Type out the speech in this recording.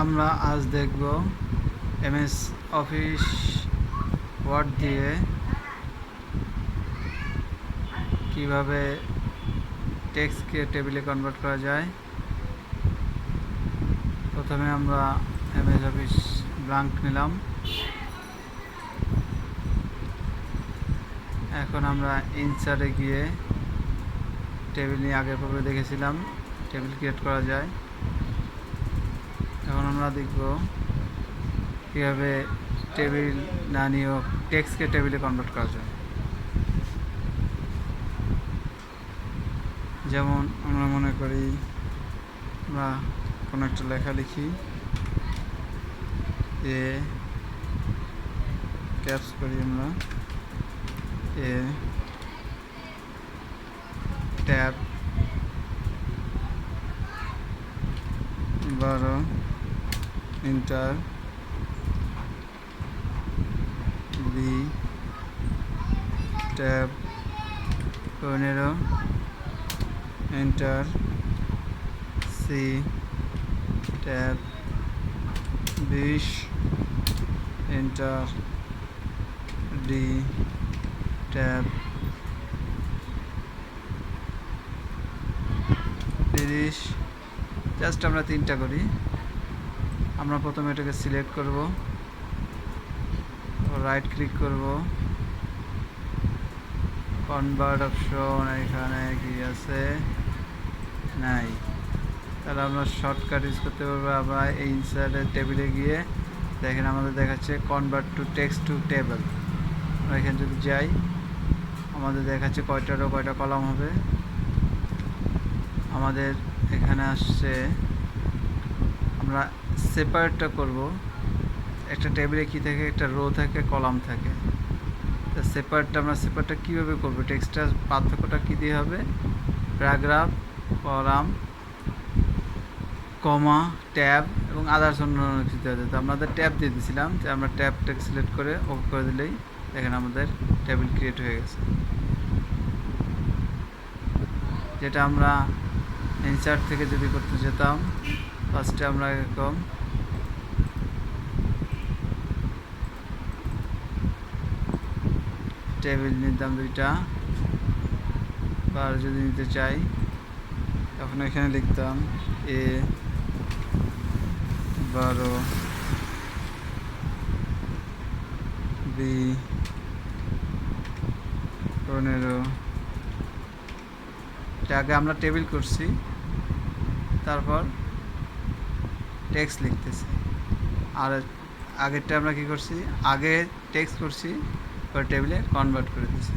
আমরা আজ দেখব এমএস অফিস ওয়ার্ড দিয়ে কিভাবে টেক্সটকে টেবিলে কনভার্ট করা যায়। প্রথমে আমরা এমএস অফিস ব্ল্যাঙ্ক নিলাম। এখন আমরা ইনসার্টে গিয়ে টেবিল নিয়ে আগের পর্বে দেখেছিলাম টেবিল ক্রিয়েট করা যায়। এখন আমরা দেখব কীভাবে টেবিল না নিয়েও টেক্সটকে টেবিলে কনভার্ট করা যায়। যেমন আমরা মনে করি বা কোনো একটা লেখা লিখি, এ ক্যাপস করি আমরা, A tab 12 enter B tab 15 enter C tab 20 enter D tab 30। Just আমরা তিনটা করি। আমরা প্রথমে এটাকে সিলেক্ট করব, রাইট ক্লিক করব, কনভার্ট অপশন এখানে কি আছে নাই, তাহলে আমরা শর্টকাট ইউজ করতে পারবো। আমরা এই ইনসার্টের টেবিলে গিয়ে দেখেন আমাদের দেখাচ্ছে convert to text to table. আমরা এখানে যদি যাই আমাদের দেখাচ্ছে কয়টা কলাম হবে। আমাদের এখানে আসছে আমরা সেপারেটটা করব। একটা টেবিলে কি থাকে, একটা রো থাকে, কলাম থাকে। তো সেপারেটটা কীভাবে করবো, টেক্সটটার পার্থক্যটা কী দিয়ে হবে, প্যারাগ্রাফ, কলাম, কমা, ট্যাব এবং আদার্স অন্য কিছু আছে। তো আমাদের ট্যাব দিয়ে দিয়েছিলাম, যে আমরা ট্যাবটাকে সিলেক্ট করে ওকে করে দিলেই দেখেন আমাদের টেবিল ক্রিয়েট হয়ে গেছে। যেটা আমরা ইনসার্ট থেকে যদি করতে যেতাম, ফার্স্টে আমরা এরকম টেবিল নিতাম দুইটা, আর যদি নিতে চাই তখন এখানে লিখতাম এ 12 বি 15। এটা আগে আমরা টেবিল করছি, তারপর টেক্সট লিখতেছি। আর আগেরটা আমরা কি করছি, আগে টেক্সট করছি, পরে টেবিলে কনভার্ট করে দিচ্ছি।